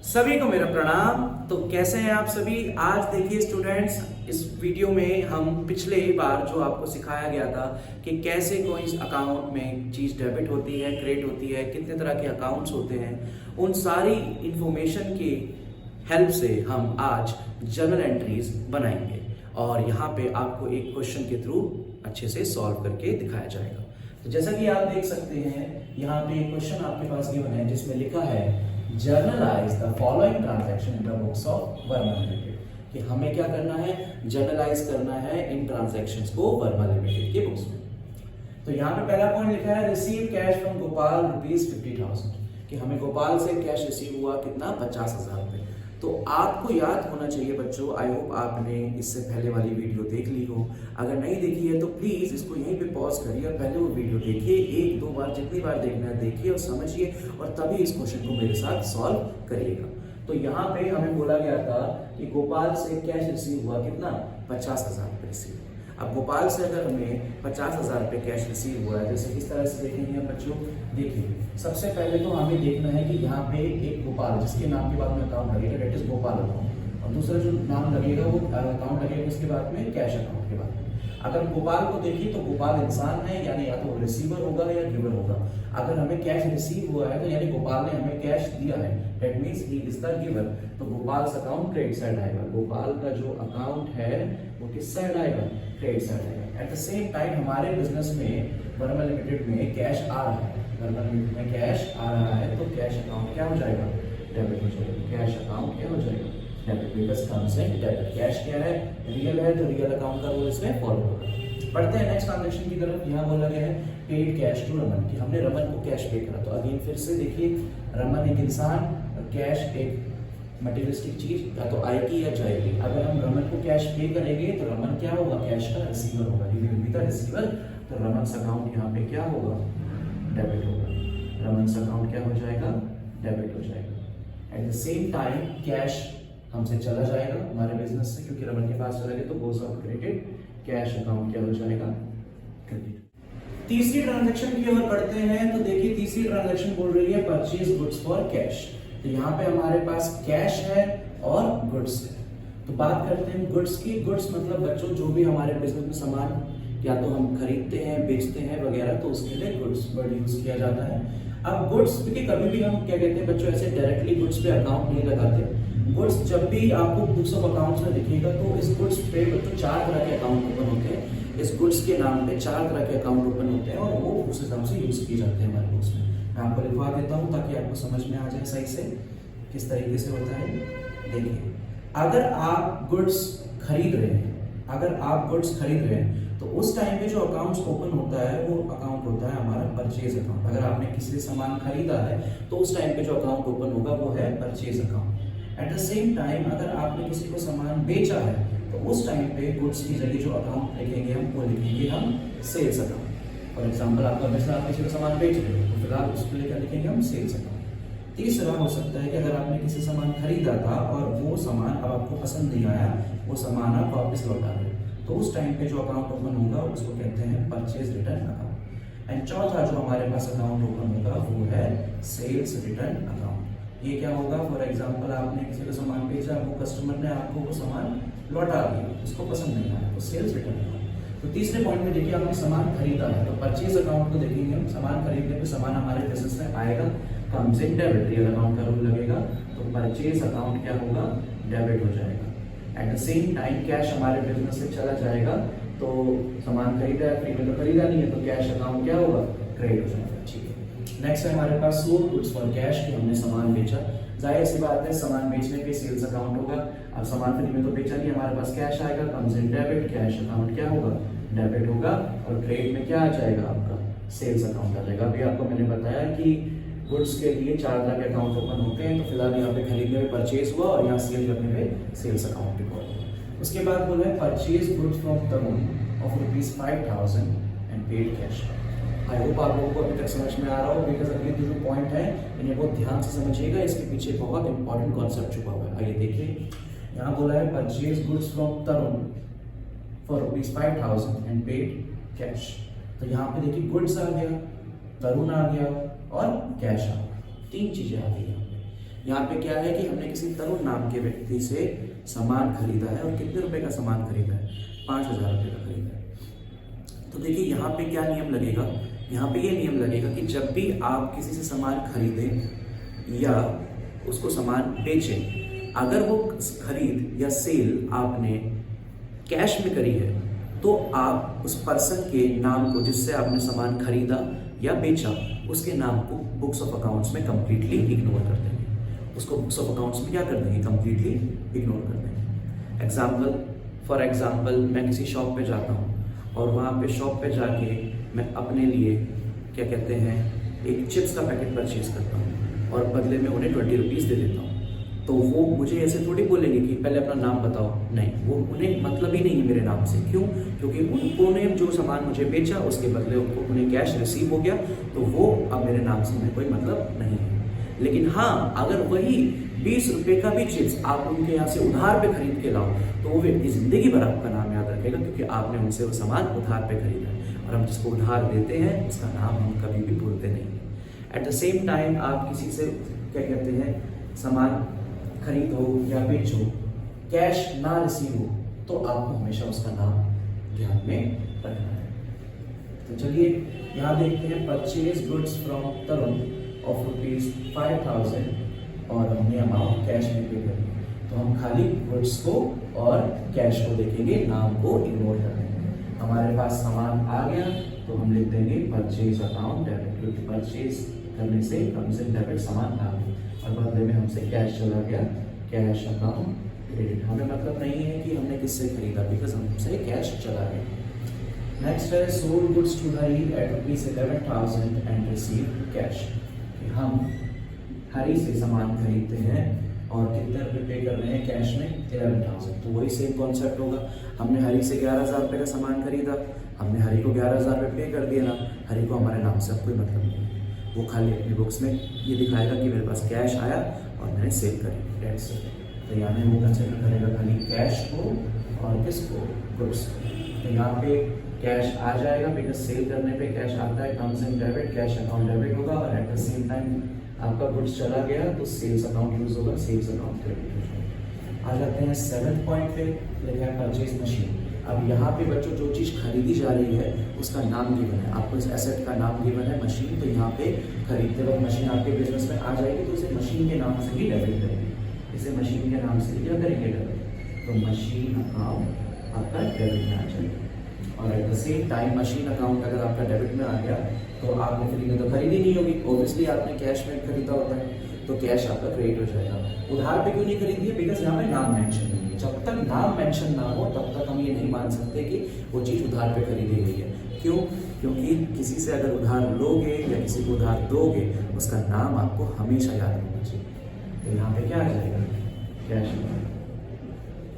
सभी को मेरा प्रणाम। तो कैसे हैं आप सभी। आज देखिए स्टूडेंट्स, इस वीडियो में हम पिछले बार जो आपको सिखाया गया था कि कैसे कोई अकाउंट में चीज़ डेबिट होती है, क्रेडिट होती है, कितने तरह के अकाउंट्स होते हैं, उन सारी इंफॉर्मेशन की हेल्प से हम आज जर्नल एंट्रीज बनाएंगे और यहाँ पे आपको एक क्वेश्चन के थ्रू अच्छे से सॉल्व करके दिखाया जाएगा। तो जैसा कि आप देख सकते हैं, यहाँ पे एक क्वेश्चन आपके पास गिवन है जिसमें लिखा है generalized the following transaction in the books of Verma limited. कि हमें क्या करना है, जर्नलाइज करना है इन ट्रांजैक्शंस को वर्मा लिमिटेड के बुक्स में। तो यहाँ पे पहला पॉइंट लिखा है रिसीव कैश फ्रॉम गोपाल ₹50,000 कि हमें गोपाल से कैश रिसीव हुआ कितना, 50,000 रुपए। तो आपको याद होना चाहिए बच्चों, आई होप आपने इससे पहले वाली वीडियो देख ली हो। अगर नहीं देखी है तो प्लीज इसको यहीं पे पॉज करिए और पहले वो वीडियो देखिए, एक दो बार जितनी बार देखना है देखिए और समझिए और तभी इस क्वेश्चन को मेरे साथ सॉल्व करिएगा। तो यहाँ पे हमें बोला गया था कि गोपाल से कैश रिसीव हुआ कितना, 50,000 रुपये रिसीव। अब गोपाल से अगर हमें 50,000 रुपये कैश रिसीव हुआ है, जैसे किस तरह से देखेंगे बच्चों, देखिए सबसे पहले तो हमें देखना है कि यहाँ पे एक गोपाल जिसके नाम के बाद में अकाउंट लगेगा, डेट इज गोपाल अकाउंट, और दूसरा जो नाम लगेगा वो अकाउंट लगेगा उसके बाद में कैश अकाउंट के बाद में। अगर गोपाल को देखिए तो गोपाल इंसान है, यानी या तो रिसीवर होगा या गिवर होगा। अगर हमें कैश रिसीव हुआ है तो यानी गोपाल ने हमें कैश दिया है, that means he is the giver. तो गोपाल अकाउंट क्रेडिट साइड आएगा, गोपाल का जो अकाउंट है वो किस साइड आएगा, क्रेडिट साइड आएगा। एट द सेम टाइम हमारे बिजनेस में वर्मा लिमिटेड में कैश आ रहा है, वर्मा लिमिटेड में कैश आ रहा है तो कैश अकाउंट क्या हो जाएगा, डेबिट हो जाएगा। कैश अकाउंट क्या हो जाएगा, debit, because comes in debit. Cash क्या है, रियल है, तो रियल अकाउंट का रूल इसमें फॉलो होगा। पढ़ते हैं नेक्स्ट ट्रांजैक्शन की तरफ। यहाँ बोला गया है पेड कैश टू रमन कि हमने रमन को कैश पे करा। तो अगेन फिर से देखिए, रमन एक इंसान और कैश एक मटेरियलिस्टिक चीज, या तो आएगी या जाएगी। अगर हम रमन को कैश पे करेंगे तो रमन क्या होगा, कैश का रिसीवर होगा, he will be the receiver. तो रमन अकाउंट यहाँ पे क्या होगा, डेबिट होगा। रमन अकाउंट क्या हो जाएगा, डेबिट हो जाएगा। At the same time cash हमसे चला जाएगा हमारे बिजनेस से, क्योंकि रमन के पास चला गया तो goes off credit, cash account क्या हो जाएगा, क्रेडिट। तीसरी ट्रांजैक्शन की ओर बढ़ते हैं। तो देखिए तीसरी ट्रांजैक्शन बोल रही है परचेज गुड्स फॉर कैश। तो यहाँ पे हमारे पास कैश है और गुड्स है। तो बात करते हैं गुड्स की। गुड्स मतलब बच्चों जो भी हमारे बिजनेस में सामान या तो हम खरीदते हैं, बेचते हैं वगैरह, तो उसके लिए गुड्स वर्ड यूज किया जाता है। अब गुड्स क्योंकि कभी भी हम क्या कहते हैं बच्चों, ऐसे डायरेक्टली गुड्स पे अकाउंट नहीं लगाते। गुड्स जब भी आपको बुक्स ऑफ अकाउंट्स में दिखेगा तो इस गुड्स पे बच्चों 4 तरह के अकाउंट ओपन होते हैं। इस गुड्स के नाम पे 4 तरह के अकाउंट ओपन होते हैं और वो उस हिसाब से यूज किए जाते हैं हमारे बुक्स में। मैं आपको लिखवा देता हूँ ताकि आपको समझ में आ जाए सही से किस तरीके से होता है। देखिए, अगर आप गुड्स खरीद रहे हैं, तो उस टाइम पे जो अकाउंट्स ओपन होता है वो अकाउंट होता है हमारा परचेज अकाउंट। अगर आपने किसी से सामान खरीदा है तो उस टाइम पे जो अकाउंट ओपन होगा वो है purchase account. At the same time अगर आपने किसी को सामान बेचा है तो उस टाइम पे गुड्स की जगह जो अकाउंट लिखेंगे हम वो लिखेंगे हम सेल्स अकाउंट। फॉर एग्जाम्पल आपका बिजनेस, आप किसी को सामान बेच रहे हो तो फिलहाल उसके लिए क्या लिखेंगे हम, सेल्स अकाउंट। तीसरा हो सकता है कि अगर आपने किसी सामान खरीदा था और वो सामान अब आपको पसंद नहीं आया, वो सामान आप वापस लौटा रहे, तो उस टाइम पे जो अकाउंट ओपन होगा उसको कहते हैं परचेज रिटर्न अकाउंट। एंड चौथा जो हमारे पास अकाउंट ओपन होगा वो है सेल्स रिटर्न अकाउंट। ये क्या होगा, फॉर एग्जांपल आपने किसी को सामान बेचा, वो कस्टमर ने आपको वो सामान लौटा दिया, उसको पसंद नहीं आया, तो सेल्स रिटर्न अकाउंट। तो तीसरे पॉइंट में देखिए आपने सामान खरीदा है तो परचेज अकाउंट को देखेंगे हम। सामान खरीदने पे सामान हमारे बिजनेस में आएगा, comes in debit, real account का रूल लगेगा, तो परचेज अकाउंट क्या होगा, डेबिट हो जाएगा। At the same time cash हमारे बिजनेस से चला जाएगा, तो सामान खरीदा है, फ्री में तो खरीदा नहीं है, तो कैश अकाउंट क्या होगा, क्रेडिट हो जाएगा। ठीक है, नेक्स्ट है हमारे पास सोल्ड गुड्स फॉर कैश कि हमने सामान बेचा। जाहिर सी बात है सामान बेचने पे सेल्स अकाउंट होगा। अब सामान फ्री में तो बेचा नहीं, हमारे पास कैश आएगा, comes in debit, cash account क्या होगा, डेबिट होगा। और क्रेडिट में क्या आ जाएगा आपका, सेल्स अकाउंट आ जाएगा। अभी आपको मैंने बताया कि गुड्स के लिए 4 तरह के अकाउंट ओपन होते हैं, तो फिलहाल यहाँ पे खरीदने में परचेज हुआ और यहाँ सेल करने में सेल्स अकाउंट रिकॉर्ड हुआ। उसके बाद बोला है purchase goods from Tarun of ₹5,000 and paid cash. I hope आप लोगों को अभी तक समझ में आ रहा हो, बिकॉज अगले जो पॉइंट है इन्हें बहुत ध्यान से समझिएगा, इसके पीछे बहुत इंपॉर्टेंट कॉन्सेप्ट छुपा हुआ है। आइए देखिए, यहाँ बोला है purchase goods from Tarun for ₹5,000 and paid cash. तो यहाँ पे देखिए गुड्स आ गया, तरुण आ गया और कैश आ गया, 3 चीजें आ गई यहाँ पे। यहाँ पे क्या है कि हमने किसी तरुण नाम के व्यक्ति से सामान खरीदा है और कितने रुपए का सामान खरीदा है, 5,000 रुपये का खरीदा है। तो देखिए यहाँ पे क्या नियम लगेगा, यहाँ पे ये नियम लगेगा कि जब भी आप किसी से सामान खरीदें या उसको सामान बेचें, अगर वो खरीद या सेल आपने कैश में करी है तो आप उस पर्सन के नाम को, जिससे आपने सामान खरीदा या बेचा, उसके नाम को बुक्स ऑफ अकाउंट्स में कंप्लीटली इग्नोर कर देंगे। उसको बुक्स ऑफ अकाउंट्स में क्या कर देंगे, कंप्लीटली इग्नोर कर देंगे। फॉर एग्जाम्पल मैं किसी शॉप पे जाता हूँ और वहाँ पे शॉप पे जाके मैं अपने लिए क्या कहते हैं एक चिप्स का पैकेट परचेज करता हूँ और बदले में उन्हें 20 रुपीज़ दे देता हूँ, तो वो मुझे ऐसे थोड़ी बोलेंगे कि पहले अपना नाम बताओ। नहीं, वो उन्हें मतलब ही नहीं है मेरे नाम से। क्यों? क्योंकि उन्होंने जो सामान मुझे बेचा उसके बदले उन्हें कैश रिसीव हो गया, तो वो अब मेरे नाम से उन्हें कोई मतलब नहीं है। लेकिन हाँ, अगर वही 20 रुपये का भी चिप्स आप उनके यहाँ से उधार पे खरीद के लाओ तो वो व्यक्ति जिंदगी भर आपका नाम याद रखेगा, क्योंकि आपने उनसे वो सामान उधार पे खरीदा है। और हम जिसको उधार देते हैं उसका नाम हम कभी भी भूलते नहीं। एट द सेम टाइम आप किसी से क्या कहते हैं सामान खरीदो या बेचो, कैश ना रिसीव हो, तो आपको हमेशा उसका नाम ध्यान में रखना है। तो चलिए यहाँ देखते हैं purchase goods from Tarun of ₹5,000 और हमने अमाउंट कैश में पे कर दी। तो हम खाली गुड्स को और कैश को देखेंगे, नाम को इग्नोर कर देंगे। हमारे पास सामान आ गया तो हम लिख देंगे परचेज अकाउंट डेबिट, क्योंकि परचेज करने से कम से डेबिट सामान आ गया और बदले में हमसे कैश चला गया, कैश अकाउंट क्रेडिट। हमें मतलब नहीं है कि हमने किससे खरीदा, बिकॉज हमसे कैश चला गया। नेक्स्ट है sold goods to Hari at ₹11,000 and receive cash. हम हरी से सामान खरीदते हैं और कितने रुपये पे कर रहे हैं कैश में, 11,000। तो वही सेम कॉन्सेप्ट होगा। हमने हरी से 11,000 रुपये का सामान खरीदा, हमने हरी को 11,000 रुपये पे कर दिया ना, हरी को हमारे नाम से अब कोई मतलब नहीं। वो खाली अपनी बुक्स में ये दिखाएगा कि मेरे पास कैश आया और मैंने सेल करी, डेट्स। तो यहाँ पे वो कंसिडर करेगा खाली कैश को और किसको, गुड्स। तो यहाँ पे कैश आ जाएगा बिकॉज सेल करने पे कैश आता है, comes in debit, cash account debit होगा। और एट द सेम टाइम आपका गुड्स चला गया तो सेल्स अकाउंट यूज होगा, सेल्स अकाउंट क्रेडिट हो जाएगा। आ जाते हैं 7th पॉइंट पे, लिखा है परचेज मशीन। अब यहाँ पे बच्चों जो चीज़ खरीदी जा रही है उसका नाम गिवन है, आपको इस एसेट का नाम गिवन है मशीन। तो यहाँ पे खरीदते वक्त मशीन आपके बिजनेस में आ जाएगी तो इसे मशीन के नाम से ही डेबिट करेंगे, इसे मशीन के नाम से क्या करेंगे, डेबिट। तो मशीन अकाउंट आपका डेबिट में आ जाएगा। और at the same time machine account अगर आपका डेबिट में आ गया तो आपने फ्री में तो खरीदी नहीं होगी, ऑब्वियसली आपने कैश में खरीदा होता है, तो कैश आपका क्रेडिट हो जाएगा। उधार पे क्यों नहीं खरीदी है, बिकॉज यहाँ पे नाम मेंशन नहीं है। जब तक नाम मेंशन ना हो तब तक हम ये नहीं मान सकते कि वो चीज़ उधार पे खरीदी गई है। क्यों? क्योंकि किसी से अगर उधार लोगे या किसी को उधार दोगे उसका नाम आपको हमेशा याद रखना चाहिए। तो यहाँ पे क्या आ जाएगा, कैश।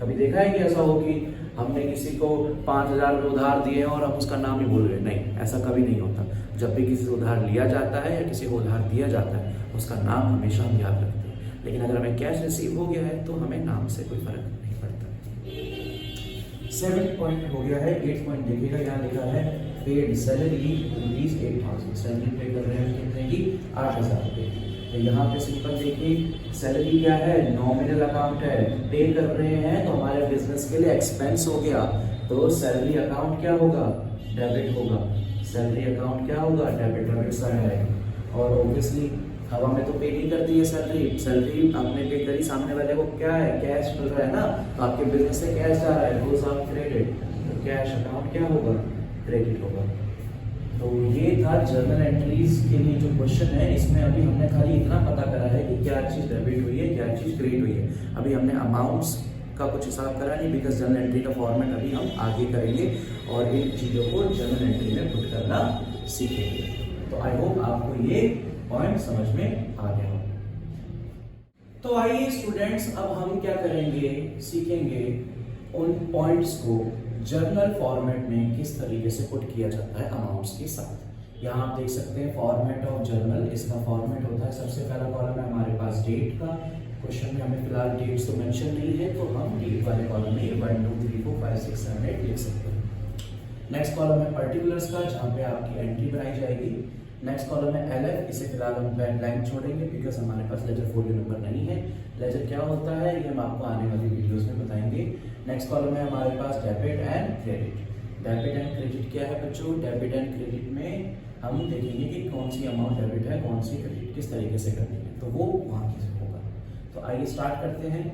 कभी देखा है कि ऐसा हो कि हमने किसी को 5,000 रुपये उधार दिए और हम उसका नाम ही भूल गए? नहीं, ऐसा कभी नहीं होता। जब भी किसी से उधार लिया जाता है या किसी को उधार दिया जाता है उसका नाम हमेशा हम याद रखते हैं। लेकिन अगर हमें कैश रिसीव हो गया है तो हमें नाम से कोई फर्क नहीं पड़ता। 7th पॉइंट हो गया है। 8th पॉइंट देखिएगा, यहाँ लिखा है पेड सैलरी ₹8,000। सैलरी पे कर रहे हैं कितने की, 8,000 रुपये। तो यहाँ पे सिंपल देखिए सैलरी क्या है, नॉमिनल अकाउंट है, पे कर रहे हैं तो हमारे बिजनेस के लिए एक्सपेंस हो गया, तो सैलरी अकाउंट क्या होगा, डेबिट होगा। सैलरी अकाउंट क्या होगा, डेबिट साइड आएगा। और ऑब्वियसली हवा में तो पे नहीं करती है सैलरी, सैलरी आपने पे करी, सामने वाले को क्या है, कैश मिल रहा है ना, तो आपके बिजनेस से कैश जा रहा है, गोज ऑन क्रेडिट, तो कैश अकाउंट क्या होगा, क्रेडिट होगा। तो ये था जर्नल एंट्रीज के लिए जो क्वेश्चन है, इसमें अभी हमने खाली इतना पता करा है कि क्या चीज़ डेबिट हुई है, क्या चीज़ क्रेडिट हुई है। अभी हमने अमाउंट्स का कुछ हिसाब करा नहीं, बिकॉज जर्नल एंट्री का फॉर्मेट अभी हम आगे करेंगे और इन चीज़ों को जर्नल एंट्री में पुट करना सीखेंगे। तो आई होप आपको ये पॉइंट समझ में आ गया हो। तो आइए स्टूडेंट्स, अब हम क्या करेंगे, सीखेंगे उन पॉइंट्स को जर्नल फॉर्मेट में किस तरीके से पुट किया जाता है अमाउंट्स के साथ। यहाँ आप देख सकते हैं फॉर्मेट ऑफ जर्नल, इसका फॉर्मेट होता है, सबसे पहला कॉलम है हमारे पास डेट का। क्वेश्चन में हमें फिलहाल डेट्स तो मेंशन नहीं है, तो हम डेट वाले कॉलम में 1 2 3 4 5 6 7 8 लिख सकते हैं। नेक्स्ट कॉलम है पर्टिकुलर्स का, जहाँ पे आपकी एंट्री बनाई जाएगी। नेक्स्ट कॉलम है LF, इसे फिलहाल हम ब्लैंक छोड़ेंगे बिकॉज हमारे पास लेजर फोलियो नंबर नहीं है। लेजर क्या होता है ये हम आपको आने वाली वीडियोस में बताएंगे। नेक्स्ट कॉलम है हमारे पास debit and credit. Debit and credit क्या है बच्चों? डेबिट एंड क्रेडिट में हम देखेंगे कि कौन सी अमाउंट डेबिट है, कौन सी क्रेडिट, किस तरीके से करनी है, तो वो वहाँ की होगा। तो आइए स्टार्ट करते हैं।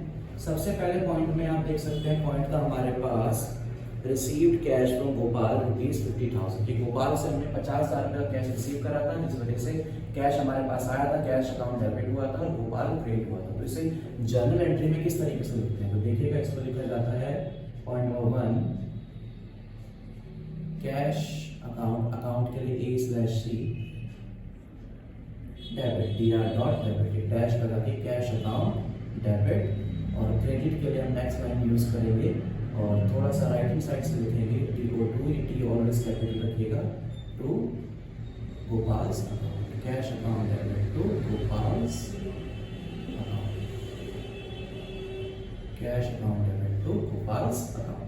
सबसे पहले पॉइंट में आप देख सकते हैं, पॉइंट था हमारे पास रिसीव्ड कैश फ्रॉम गोपाल ₹50,000 कि गोपाल से हमने 50,000 का कैश रिसीव करा था, जिस वजह से कैश हमारे पास आया था, कैश अकाउंट डेबिट हुआ था और गोपाल क्रेडिट हुआ था। तो इसे जर्नल एंट्री में किस तरीके से लिखते हैं? तो देखिएगा, इसको लिखा जाता है point number 1 cash account, account के लिए A/C डेबिट, DR.डेबिट, डैश लगा के कैश अकाउंट डेबिट। और क्रेडिट के लिए हम नेक्स्ट लाइन यूज करेंगे और थोड़ा सा राइट हैंड साइड से लिखेंगे TO2, T ऑलवेज कैपिटल रखिएगा, to Gopal's account, cash account debit to Gopal's account, cash account debit to Gopal's account.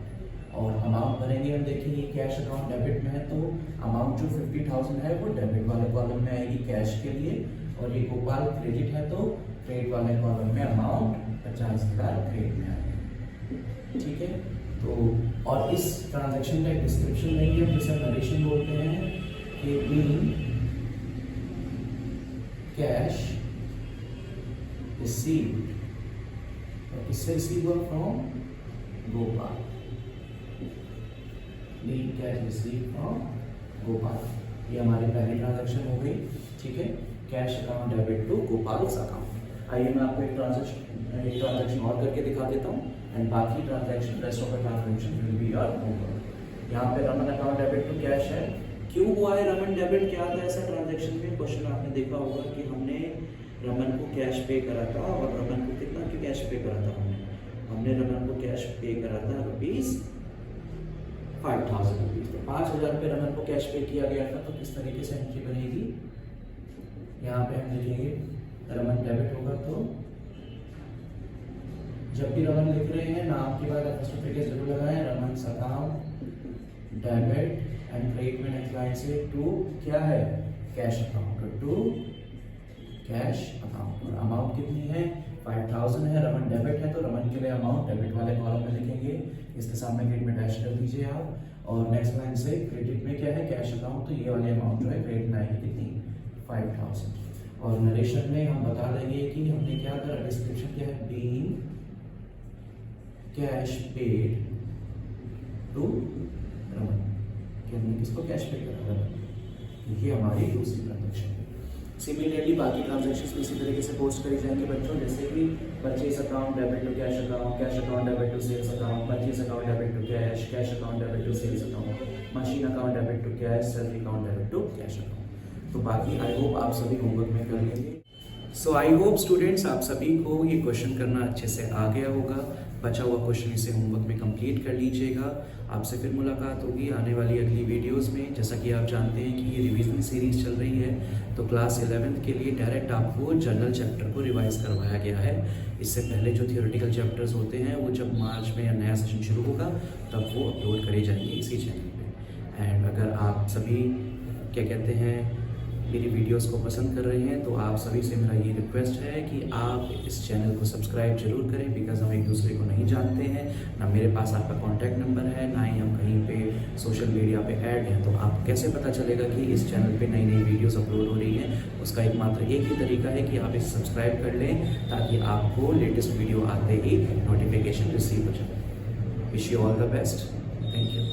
और अमाउंट भरेंगे हम, देखिए कैश अकाउंट डेबिट में है तो अमाउंट जो 50,000 है वो डेबिट वाले कॉलम में आएगी कैश के लिए, और ये गोपाल क्रेडिट है तो क्रेडिट वाले कॉलम में अमाउंट 50,000 क्रेडिट में आएगी। ठीक है, तो और इस ट्रांजैक्शन का एक डिस्क्रिप्शन नहीं है जिसे नरेशन बोलते हैं कि बीइंग कैश रिसीव्ड, और किससे रिसीव हुआ? From Gopal, being cash received from Gopal. ये हमारी पहली ट्रांजैक्शन हो गई। ठीक है, cash account debit to Gopal's account. आइए मैं आपको एक ट्रांजैक्शन और करके दिखा देता हूँ एंड बाकी transaction, rest of the transaction will be your homework. यहाँ पे Raman account debit to cash है। क्यों हुआ है रमन डेबिट? क्या था ऐसा ट्रांजैक्शन में? क्वेश्चन आपने देखा होगा कि हमने रमन को कैश पे करा था, और रमन को कितना की कैश पे करा था? हमने रमन को कैश पे करा था ₹5,000। तो 5,000 रुपये रमन को कैश पे किया गया था। तो किस तरीके से एंट्री बनेगी? यहाँ पे हम लिखेंगे रमन डेबिट होगा, तो जब भी रमन लिख रहे हैं नाम के बाद एपोस्ट्रोफी जरूर लगाएं, Raman account debit and credit में नेक्स्ट लाइन से टू क्या है? Cash account, to cash account. और अमाउंट कितनी है? 5,000 है। रमन डेबिट है तो रमन के लिए अमाउंट डेबिट वाले कॉलम में लिखेंगे, इसके सामने क्रेडिट में डैश कर दीजिए आप। और नेक्स्ट लाइन से क्रेडिट में क्या है? कैश अकाउंट, तो ये वाली अमाउंट जो है क्रेडिट में आएगी कितनी? 5,000। और नरेशन में हम बता देंगे कि हमने क्या करा, डिस्क्रिप्शन क्या है? Being cash paid to Raman, कि हमने किसको कैश पे करा? रमन। ये हमारी दूसरी ट्रांजैक्शन है। सिमिलरली बाकी ट्रांजैक्शंस भी इसी तरीके से पोस्ट करी जाएंगे बच्चों, जैसे कि purchase account debit to cash account, cash account debit to sales account, purchase account debit to cash, cash account debit to sales account, machine account debit to cash, salary account debit to cash account. तो बाकी I hope आप सभी homework में कर लेंगे। सो I hope students आप सभी को ये क्वेश्चन करना अच्छे से आ गया होगा। बचा हुआ क्वेश्चन इसे होमवर्क में कंप्लीट कर लीजिएगा। आपसे फिर मुलाकात होगी आने वाली अगली वीडियोस में। जैसा कि आप जानते हैं कि ये रिवीजन सीरीज चल रही है, तो क्लास 11th के लिए डायरेक्ट आपको जनरल चैप्टर को रिवाइज करवाया गया है। इससे पहले जो थियोरेटिकल चैप्टर्स होते हैं वो जब मार्च में या नया सेशन शुरू होगा तब वो अपलोड करे जाएंगे इसी चैनल पे। एंड अगर आप सभी क्या कहते हैं मेरी वीडियोस को पसंद कर रहे हैं तो आप सभी से मेरा ये रिक्वेस्ट है कि आप इस चैनल को सब्सक्राइब जरूर करें, बिकॉज हम एक दूसरे को नहीं जानते हैं, ना मेरे पास आपका कॉन्टैक्ट नंबर है, ना ही हम कहीं पे सोशल मीडिया पे ऐड हैं। तो आप कैसे पता चलेगा कि इस चैनल पे नई नई वीडियोस अपलोड हो रही हैं? उसका एकमात्र एक ही तरीका है कि आप इसे सब्सक्राइब कर लें, ताकि आपको लेटेस्ट वीडियो आते ही नोटिफिकेशन रिसीव हो जाए। Wish you all the best. Thank you.